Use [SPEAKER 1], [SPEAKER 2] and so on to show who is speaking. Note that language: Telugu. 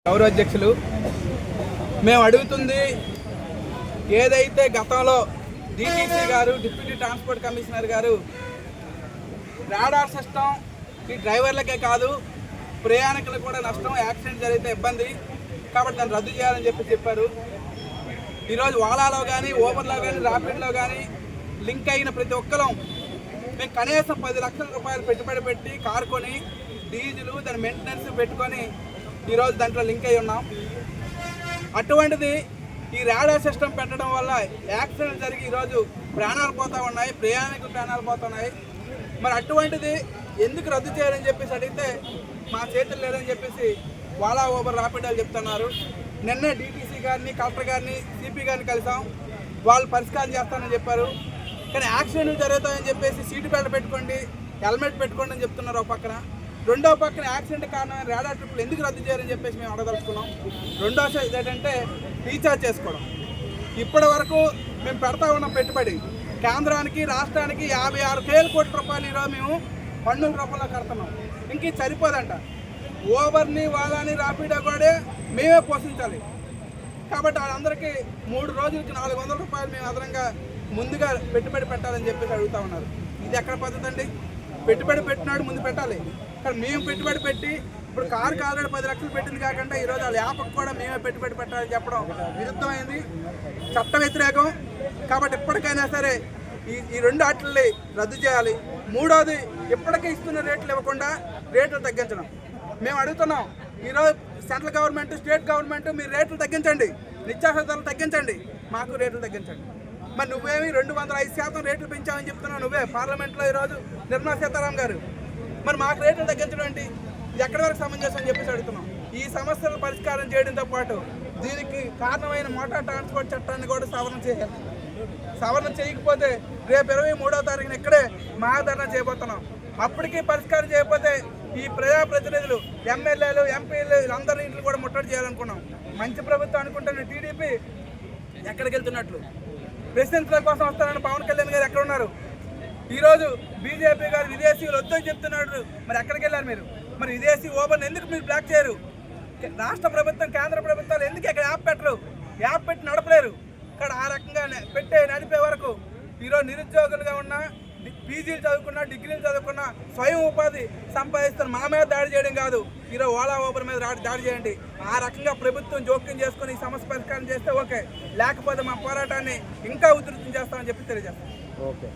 [SPEAKER 1] గౌరవ అధ్యక్షులు, మేము అడుగుతుంది ఏదైతే గతంలో డిటిసి గారు డిప్యూటీ ట్రాన్స్పోర్ట్ కమిషనర్ గారు రాడార్ సిస్టమ్ ఈ డ్రైవర్లకే కాదు ప్రయాణికులకు కూడా నష్టం, యాక్సిడెంట్ జరిగితే ఇబ్బంది కాబట్టి దాన్ని రద్దు చేయాలని చెప్పారు. ఈరోజు ఓలాలో కానీ ఊబర్లో కానీ ర్యాపిడ్లో కానీ లింక్ అయిన ప్రతి ఒక్కరం మేము కనీసం 10 లక్షల రూపాయలు పెట్టుబడి పెట్టి కారు కొని డీజిల్ దాని మెయింటెనెన్స్ పెట్టుకొని ఈరోజు దాంట్లో లింక్ అయి ఉన్నాం. అటువంటిది ఈ రాడార్ సిస్టమ్ పెట్టడం వల్ల యాక్సిడెంట్ జరిగి ఈరోజు ప్రాణాలు పోతూ ఉన్నాయి, ప్రయాణికులు ప్రాణాలు పోతున్నాయి. మరి అటువంటిది ఎందుకు రద్దు చేయాలని చెప్పేసి అడిగితే మా చేతులు లేదని చెప్పేసి ఓలా ఊబర్ ర్యాపిడోలు చెప్తున్నారు. నిన్నే డిటిసి గారిని కలెక్టర్ గారిని సిపి గారిని కలిసాం, వాళ్ళు పరిష్కారం చేస్తానని చెప్పారు. కానీ యాక్సిడెంట్ జరుగుతాయని చెప్పేసి సీటు బెల్ట్ పెట్టుకోండి, హెల్మెట్ పెట్టుకోండి అని చెప్తున్నారు ఒక పక్కన. రెండో పక్కన యాక్సిడెంట్ కారణమైన రాడార్ ట్రిప్పులు ఎందుకు రద్దు చేయాలని చెప్పేసి మేము అడగదలుచుకున్నాం. రెండో ఏంటంటే రీఛార్జ్ చేసుకోవడం. ఇప్పటి వరకు మేము పెడతా ఉన్నాం పెట్టుబడి కేంద్రానికి రాష్ట్రానికి 56,000 కోట్ల రూపాయలు ఈరోజు మేము పన్నుల రూపంలో కడుతున్నాం. ఇంక సరిపోదంట. ఓబర్ని ఓలాని ర్యాపిడో కూడా మేమే పోషించాలి. కాబట్టి వాళ్ళందరికీ 3 రోజులకి 400 రూపాయలు మేము అదనంగా ముందుగా పెట్టుబడి పెట్టాలని చెప్పేసి అడుగుతూ ఉన్నారు. ఇది ఎక్కడ పద్ధతి అండి? పెట్టుబడి పెట్టినాడు ముందు పెట్టాలి. కానీ మేము పెట్టుబడి పెట్టి ఇప్పుడు కారుకి ఆల్రెడీ 10 లక్షలు పెట్టింది కాకుండా ఈరోజు వాళ్ళ యాప్కి కూడా మేమే పెట్టుబడి పెట్టాలని చెప్పడం విరుద్ధమైంది, చట్ట వ్యతిరేకం. కాబట్టి ఇప్పటికైనా సరే ఈ 2 ఆటల్ని రద్దు చేయాలి. మూడోది, ఇప్పటికే ఇస్తున్న రేట్లు ఇవ్వకుండా రేట్లు తగ్గించడం. మేము అడుగుతున్నాం, ఈరోజు సెంట్రల్ గవర్నమెంట్ స్టేట్ గవర్నమెంట్ మీరు రేట్లు తగ్గించండి, నిత్యావసర ధరలు తగ్గించండి, మాకు రేట్లు తగ్గించండి. మరి నువ్వేమి 205% రేట్లు పెంచామని చెప్తున్నావు నువ్వే పార్లమెంట్లో ఈరోజు నిర్మలా సీతారామన్ గారు. మరి మాకు రేట్లు తగ్గించడం ఏంటి? ఇది ఎక్కడి వరకు సమంజసం అని చెప్పేసి అడుగుతున్నాం. ఈ సమస్యలు పరిష్కారం చేయడంతో పాటు దీనికి కారణమైన మోటార్ ట్రాన్స్పోర్ట్ చట్టాన్ని కూడా సవరణ చేయాలి. సవరణ చేయకపోతే రేపు 23వ తారీఖున ఇక్కడే మహాధరణ చేయబోతున్నాం. అప్పటికీ పరిష్కారం చేయకపోతే ఈ ప్రజాప్రతినిధులు ఎమ్మెల్యేలు ఎంపీలు వీళ్ళందరి ఇంట్లో కూడా ముట్టడి చేయాలనుకున్నాం. మంచి ప్రభుత్వం అనుకుంటున్న టీడీపీ ఎక్కడికి వెళ్తున్నట్లు? ప్రెసిడెంట్ల కోసం వస్తారని పవన్ కళ్యాణ్ గారు ఎక్కడ ఉన్నారు? ఈరోజు బీజేపీ గారు విదేశీయులు వద్దని చెప్తున్నాడు. మరి ఎక్కడికి వెళ్ళారు మీరు? మరి విదేశీ ఓబర్ని ఎందుకు మీరు బ్లాక్ చేయరు? రాష్ట్ర ప్రభుత్వం కేంద్ర ప్రభుత్వాలు ఎందుకు ఇక్కడ యాప్ పెట్టరు? యాప్ పెట్టి నడపలేరు. ఇక్కడ ఆ రకంగా నడిపే వరకు ఈరోజు నిరుద్యోగులుగా ఉన్న పీజీలు చదువుకున్నా డిగ్రీలు చదువుకున్నా స్వయం ఉపాధి సంపాదిస్తున్న మా మీద దాడి చేయడం కాదు, ఈరోజు ఓలా ఊబర్ మీద దాడి చేయండి. ఆ రకంగా ప్రభుత్వం జోక్యం చేసుకుని ఈ సమస్య పరిష్కారం చేస్తే ఓకే, లేకపోతే మా పోరాటాన్ని ఇంకా ఉధృతం చేస్తామని చెప్పి తెలియజేస్తాం.
[SPEAKER 2] ఓకే.